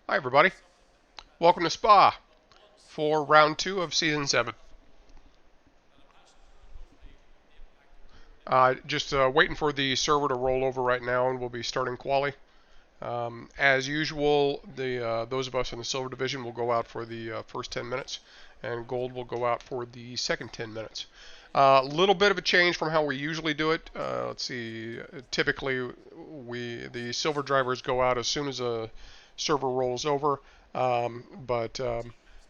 Hi, everybody. Welcome to Spa for round two of season 7. Just waiting for the server to roll over right now, and we'll be starting quali. As usual, those of us in the silver division will go out for the first 10 minutes, and gold will go out for the second 10 minutes. A little bit of a change from how we usually do it. Let's see. Typically, the silver drivers go out as soon as a server rolls over, but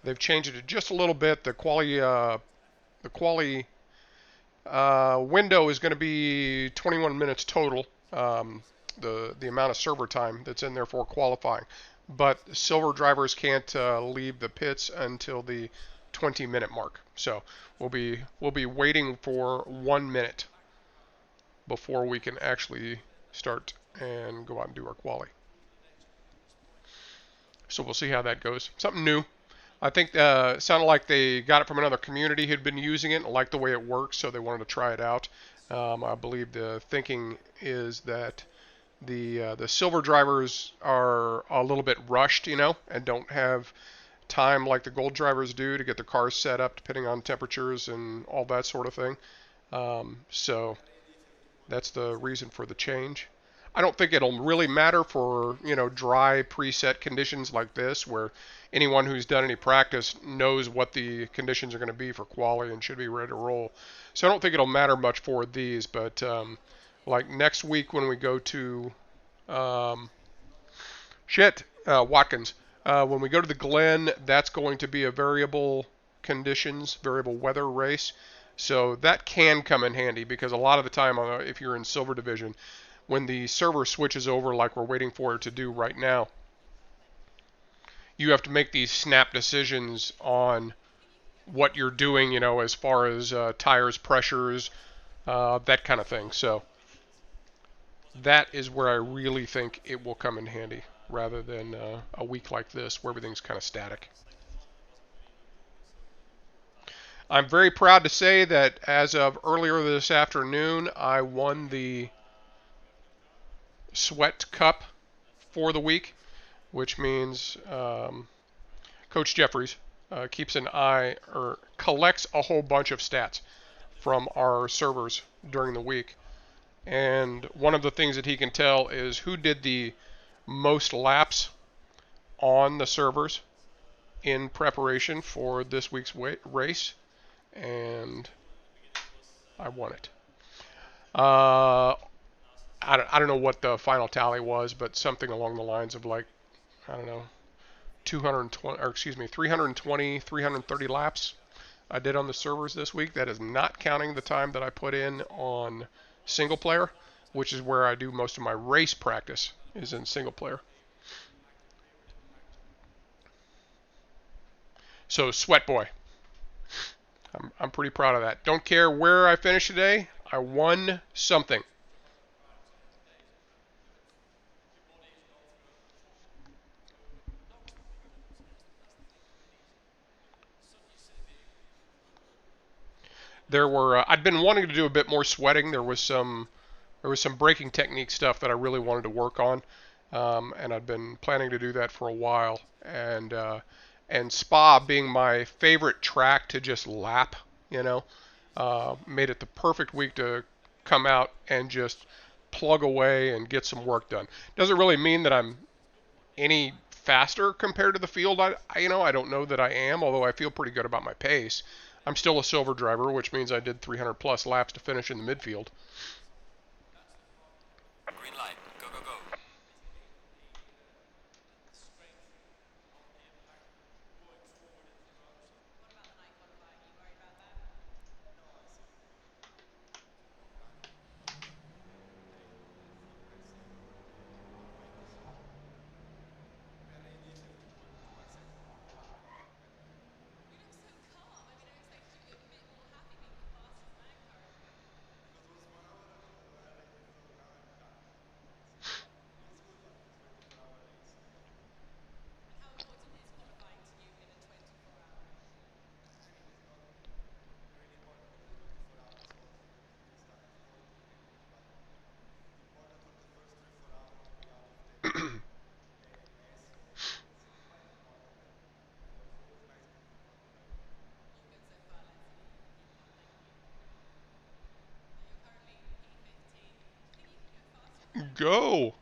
they've changed it just a little bit. The quali window is going to be 21 minutes total. The amount of server time that's in there for qualifying, but silver drivers can't leave the pits until the 20-minute mark. So we'll be waiting for 1 minute before we can actually start and go out and do our quali. So we'll see how that goes. Something new. I think it sounded like they got it from another community who'd been using it and liked the way it works, so they wanted to try it out. I believe the thinking is that the silver drivers are a little bit rushed, and don't have time like the gold drivers do to get their cars set up, depending on temperatures and all that sort of thing. So that's the reason for the change. I don't think it'll really matter for, dry preset conditions like this, where anyone who's done any practice knows what the conditions are going to be for quali and should be ready to roll. So I don't think it'll matter much for these, but like next week when we go to um, Watkins, when we go to the Glen, that's going to be a variable conditions, variable weather race. So that can come in handy because a lot of the time, if you're in Silver Division, when the server switches over like we're waiting for it to do right now, you have to make these snap decisions on what you're doing, as far as tires, pressures, that kind of thing. So that is where I really think it will come in handy rather than a week like this where everything's kind of static. I'm very proud to say that as of earlier this afternoon, I won the Sweat Cup for the week, which means Coach Jeffries keeps an eye or collects a whole bunch of stats from our servers during the week. And one of the things that he can tell is who did the most laps on the servers in preparation for this week's race, and I won it. Uh, I don't know what the final tally was, but something along the lines of like, I don't know, 220, or excuse me, 320, 330 laps I did on the servers this week. That is not counting the time that I put in on single player, which is where I do most of my race practice, is in single player. So Sweat Boy, I'm pretty proud of that. Don't care where I finish today. I won something. I'd been wanting to do a bit more sweating. There was some braking technique stuff that I really wanted to work on, and I'd been planning to do that for a while. And Spa being my favorite track to just lap, made it the perfect week to come out and just plug away and get some work done. Doesn't really mean that I'm any faster compared to the field. I don't know that I am, although I feel pretty good about my pace. I'm still a silver driver, which means I did 300 plus laps to finish in the midfield. Green light. Go, go, go. Go.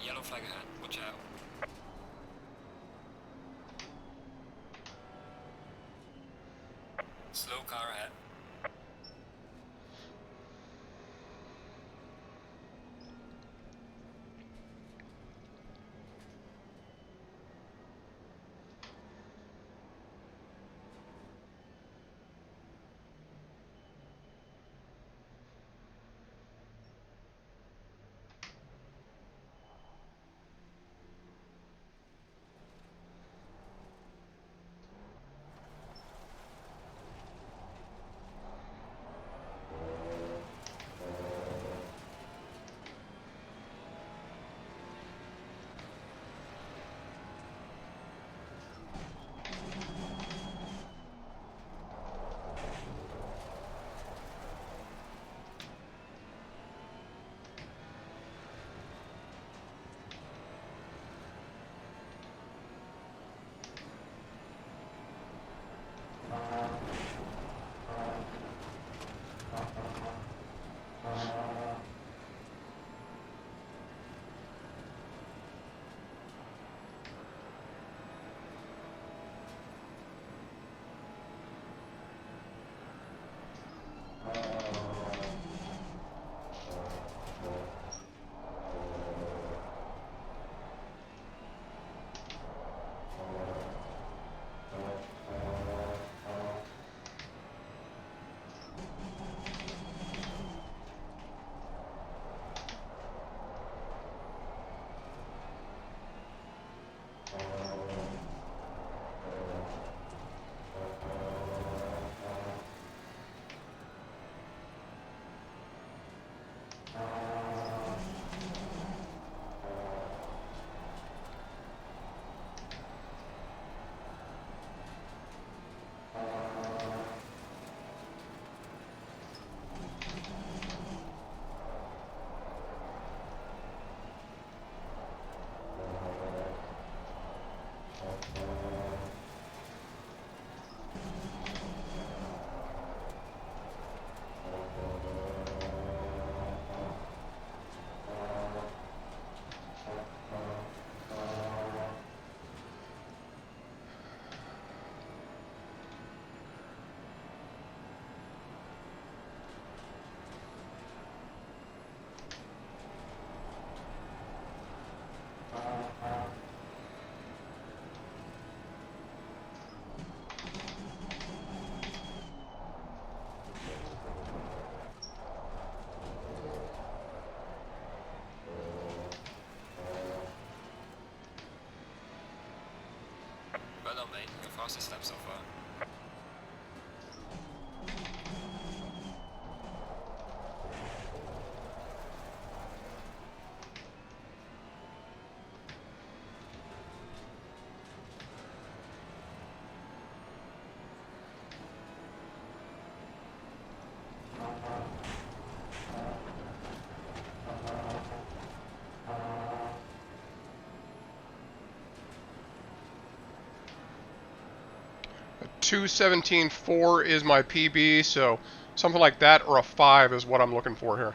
Yellow flag ahead. Watch out. Slow car ahead. Well done, mate. Your fastest lap so far. A 2:17.4 is my PB, so something like that or a 5 is what I'm looking for here.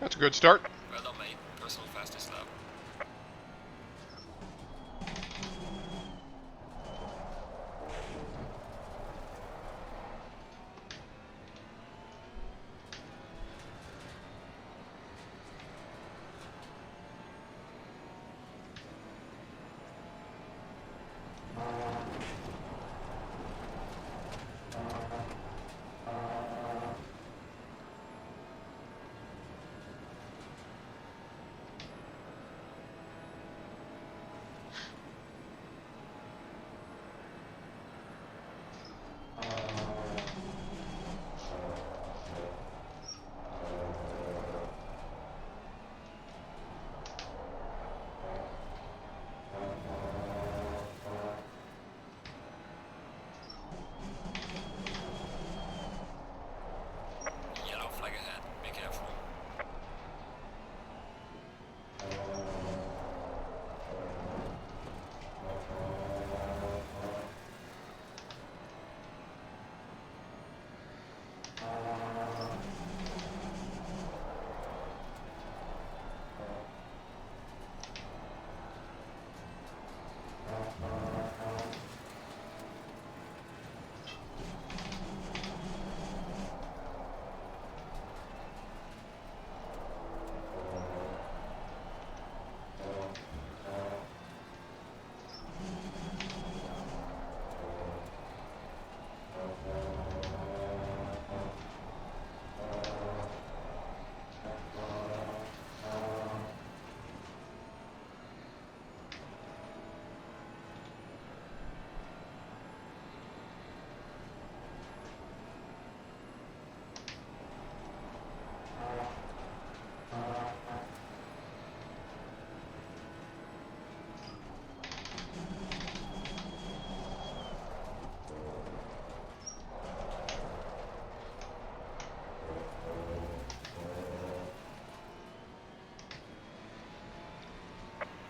That's a good start. Well done, mate. Personal fastest lap. Yellow flag ahead. Be careful.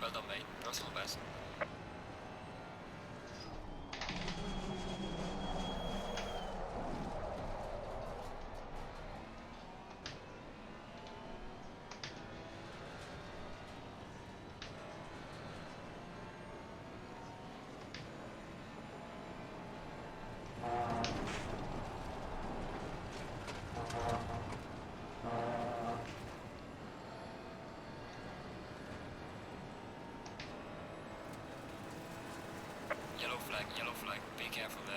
Well done, mate. Personal best. Yellow flag. Be careful there.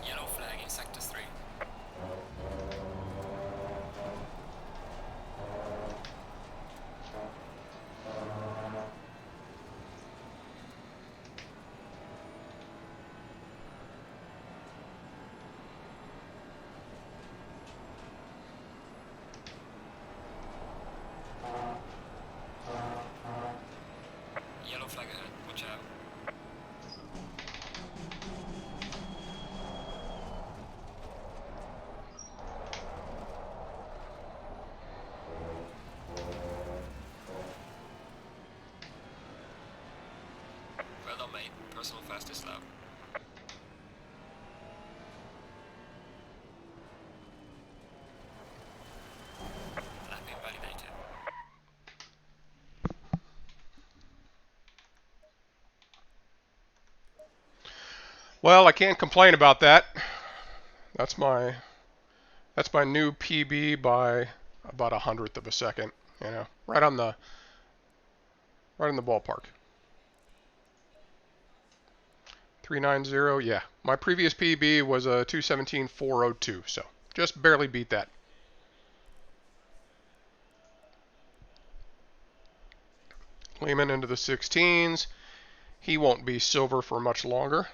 Yellow flag in sector 3. Yellow flag ahead. Watch out. Well done, mate. Personal fastest lap. Lap invalidated. Well, I can't complain about that. That's my that's my new PB by about a hundredth of a second. You know, right in the ballpark. 390. Yeah, my previous PB was a 217.402, so just barely beat that. Lehman into the 16s. He won't be silver for much longer.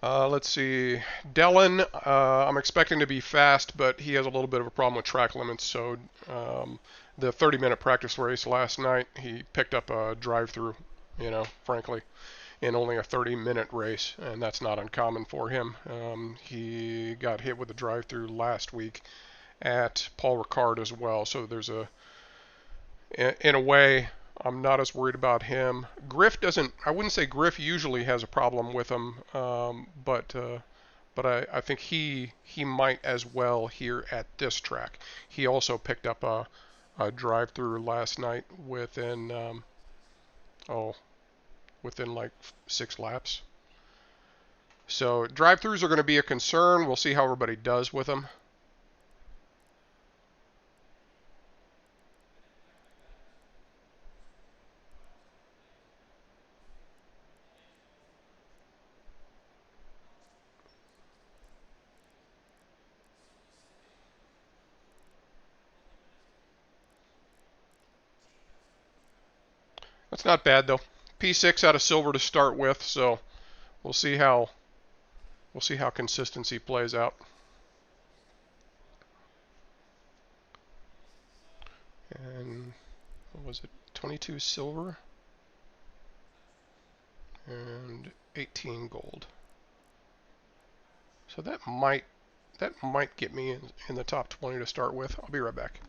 Let's see. Dellin, I'm expecting to be fast, but he has a little bit of a problem with track limits. So the 30-minute practice race last night, he picked up a drive-through, frankly, in only a 30-minute race, and that's not uncommon for him. He got hit with a drive-through last week at Paul Ricard as well. So in a way, I'm not as worried about him. Griff doesn't. I wouldn't say Griff usually has a problem with him, but I think he might as well here at this track. He also picked up a drive-through last night oh within like 6 laps. So drive-throughs are going to be a concern. We'll see how everybody does with them. That's not bad though. P6 out of silver to start with, so we'll see how consistency plays out. And what was it? 22 silver and 18 gold. So that might get me in the top 20 to start with. I'll be right back.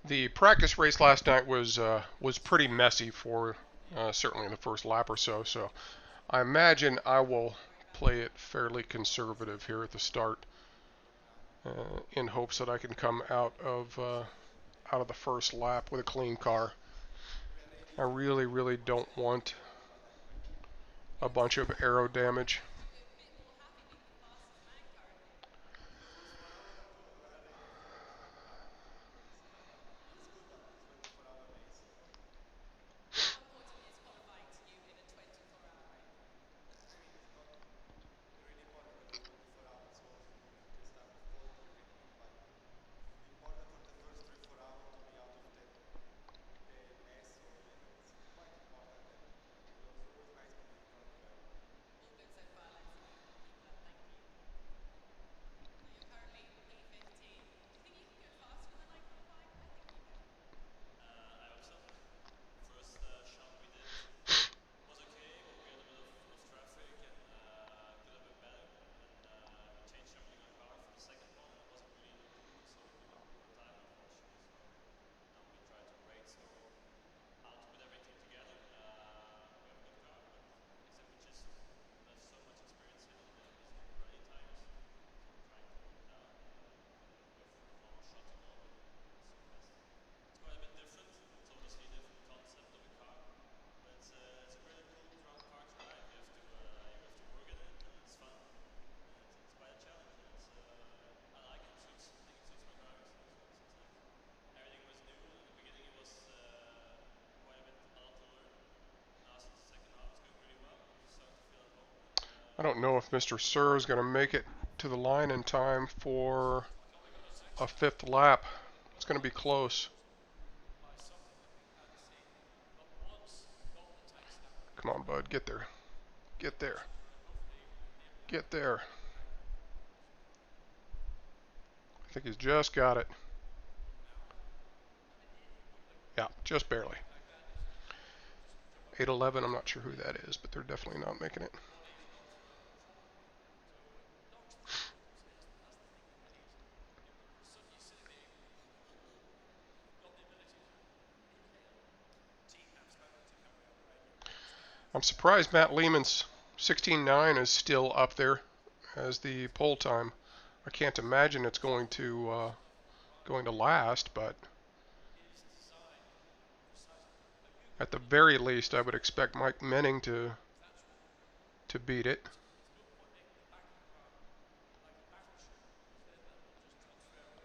The practice race last night was pretty messy for certainly the first lap or so. So I imagine I will play it fairly conservative here at the start, in hopes that I can come out of the first lap with a clean car. I really don't want a bunch of aero damage. I don't know if Mr. Sir is going to make it to the line in time for a fifth lap. It's going to be close. Come on, bud. Get there. Get there. Get there. I think he's just got it. Yeah, just barely. 811, I'm not sure who that is, but they're definitely not making it. I'm surprised Matt Lehman's 16.9 is still up there as the pole time. I can't imagine it's going to last, but at the very least, I would expect Mike Menning to beat it.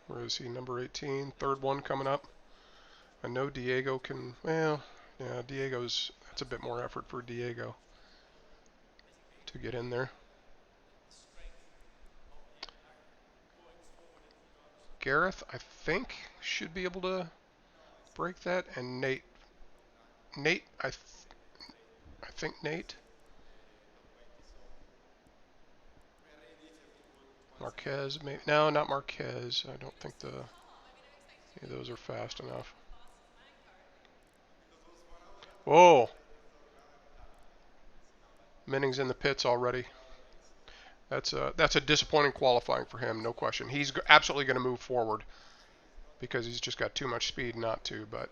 Where is he? Number 18, third one coming up. I know Diego can. Well, yeah, that's a bit more effort for Diego to get in there. Gareth, I think, should be able to break that, and Nate, I think Nate. Marquez, maybe. No, not Marquez. I don't think those are fast enough. Whoa! Menning's in the pits already. That's a disappointing qualifying for him, no question. He's absolutely going to move forward because he's just got too much speed not to. But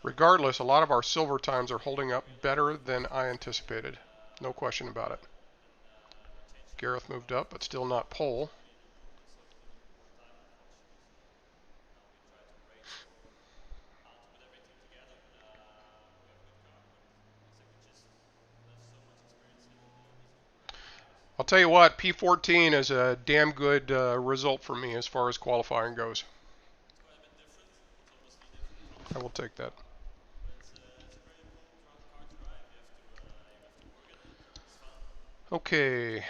regardless, a lot of our silver times are holding up better than I anticipated. No question about it. Gareth moved up, but still not pole. I'll tell you what, P14 is a damn good result for me as far as qualifying goes. I will take that. Okay.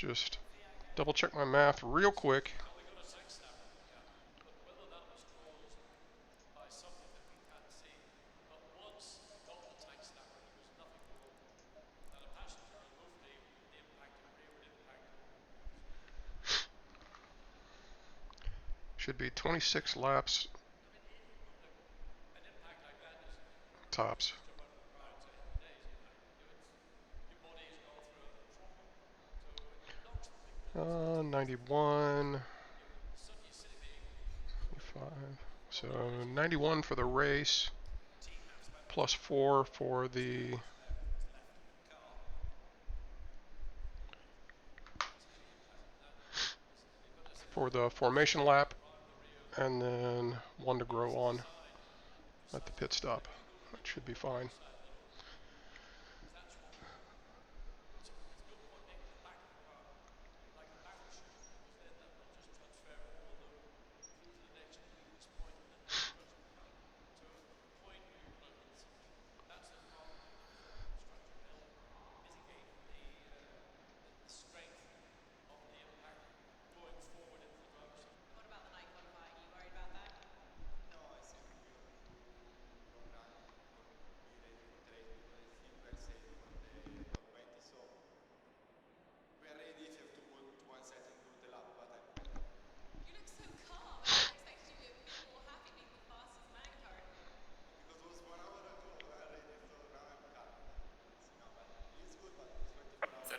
just double check my math real quick. Should be 26 laps tops. 91, 5. So 91 for the race, plus 4 for the formation lap, and then 1 to grow on at the pit stop. That should be fine.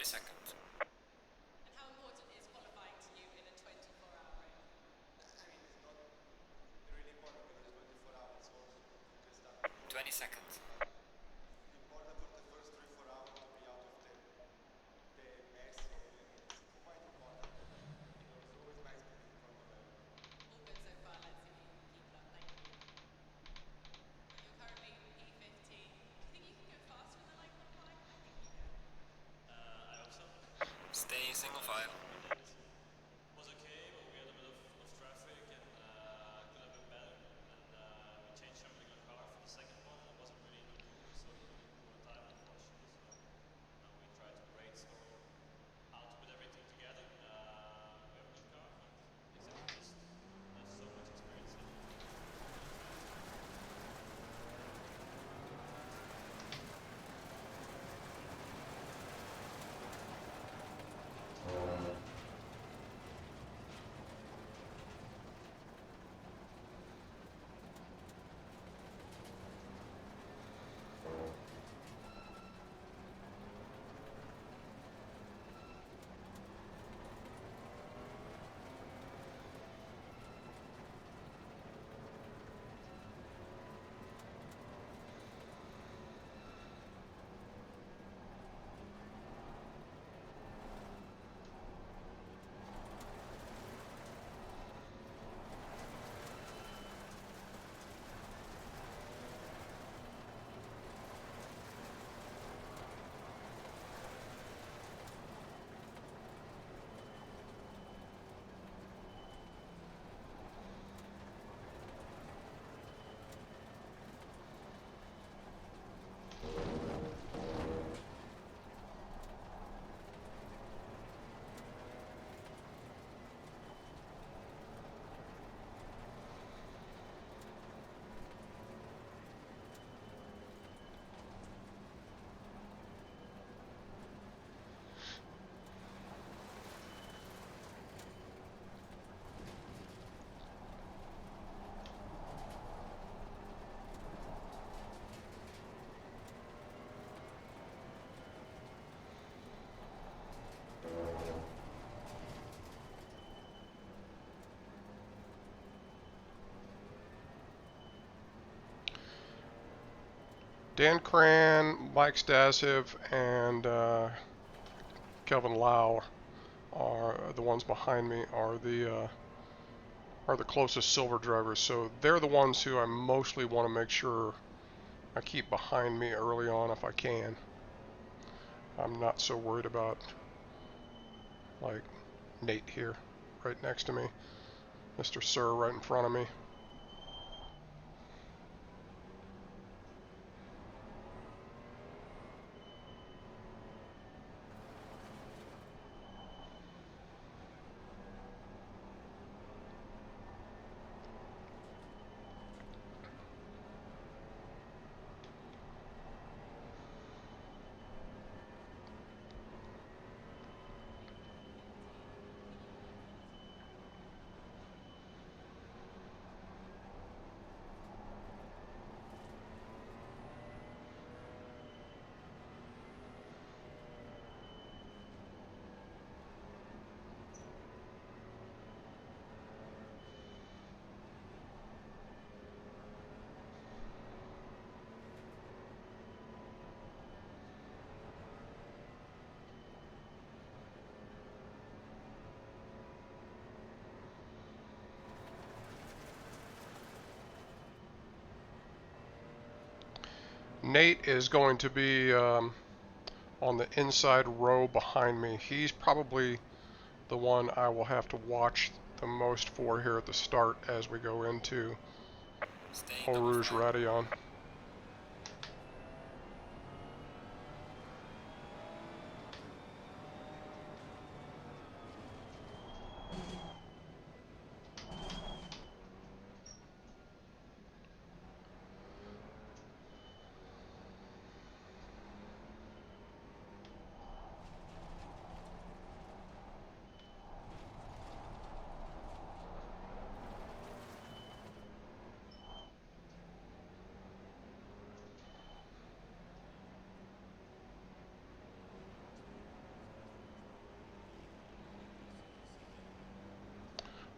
Seconds. And how important is qualifying to you in a 24-hour race? I mean, it's not really important because it's 24 hours, so you can start before. 20 seconds. Important for the first 3-4 hours to be out of the mess of the, I mean, it's quite important. You know, it's always nice being in front of everyone. All good so far. Let's see if you can keep it up. Thank you. Well, you're currently P15. Do you think you can go faster in the light qualifying? I think you can. I hope so. Stay single file. It was okay, but we had a bit of traffic and could have been better. And we changed something on the car for the second one, and it wasn't really in the mood, so he couldn't do a time, unfortunately. So now we try to brainstorm how to put everything together. We have a good car, but exactly just there's so much experience in it. Dan Cran, Mike Stasiv, and Kelvin Lau are the ones behind me. Are the closest silver drivers, so they're the ones who I mostly want to make sure I keep behind me early on if I can. I'm not so worried about like Nate here, right next to me, Mr. Sir right in front of me. Nate is going to be on the inside row behind me. He's probably the one I will have to watch the most for here at the start as we go into Staying Eau double Rouge file. Radillon.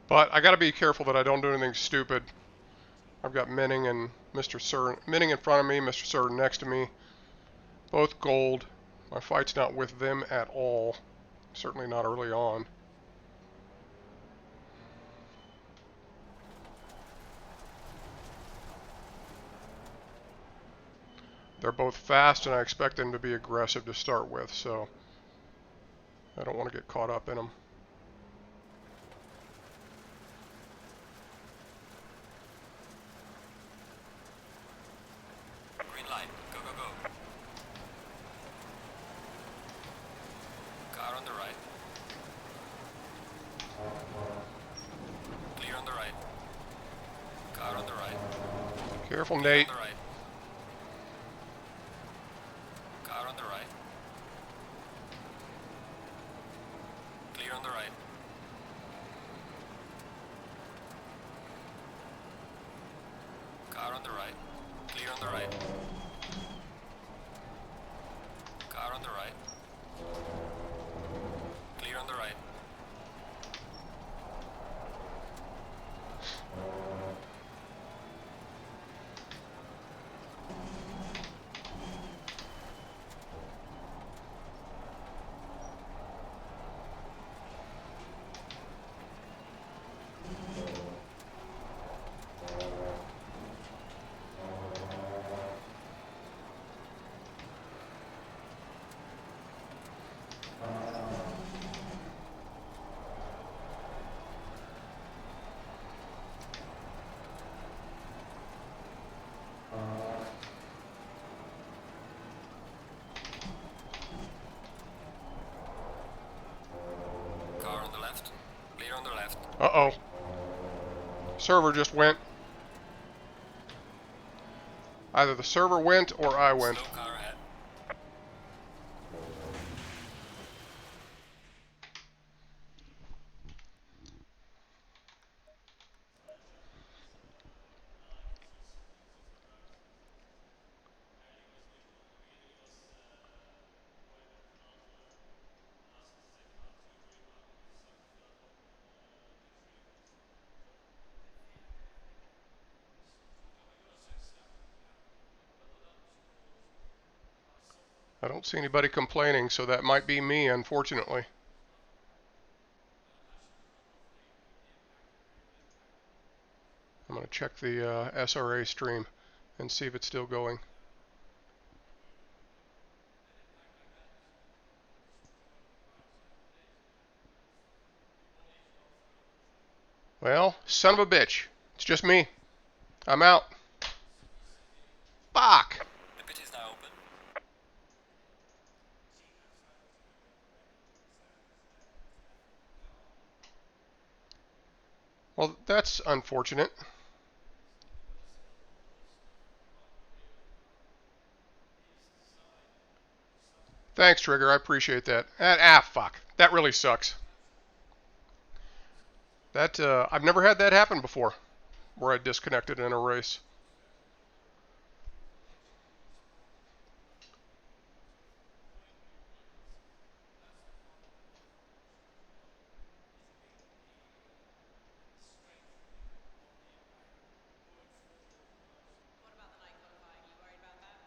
But I got to be careful that I don't do anything stupid. I've got Minning and Mr. Sir, Minning in front of me, Mr. Sir next to me, both gold. My fight's not with them at all, certainly not early on. They're both fast, and I expect them to be aggressive to start with, so I don't want to get caught up in them. Green light. Go, go, go. Car on the right. Clear on the right. Car on the right. Careful, Clear Nate. on the right. Car on the right. Clear on the right. Car on the right. Clear on the right. Car on the right. Clear on the right. Car on the left. Clear on the left. Uh-oh. Server just went. Either the server went or I went. Slow car ahead. I don't see anybody complaining, so that might be me, unfortunately. I'm going to check the SRA stream and see if it's still going. Well, son of a bitch. It's just me. I'm out. Fuck! The pit is now open. Well, that's unfortunate. Thanks, Trigger. I appreciate that. Fuck. That really sucks. That I've never had that happen before, where I disconnected in a race. What about the night qualifying? Are you worried about that?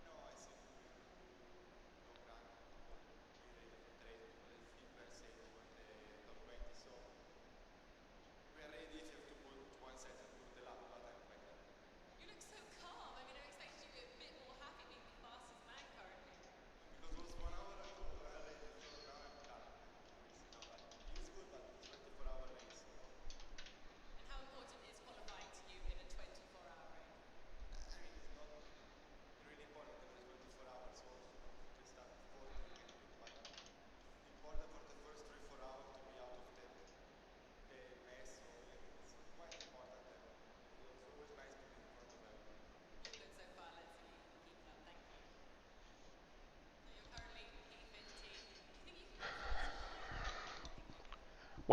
No, I think we are long run, we ready for the race because the feedback say we were the top 20, so we are ready if you have to put 1 second to the lap, but I'm quite happy.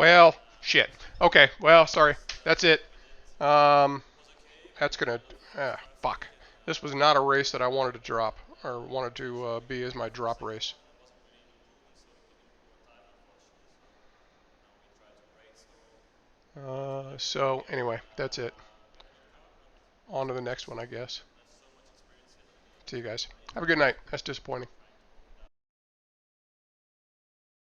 Well, shit. Okay. Well, sorry. That's it. Um, that's gonna. Fuck. This was not a race that I wanted to drop or wanted to be as my drop race. So anyway, that's it. On to the next one, I guess. See you guys. Have a good night. That's disappointing.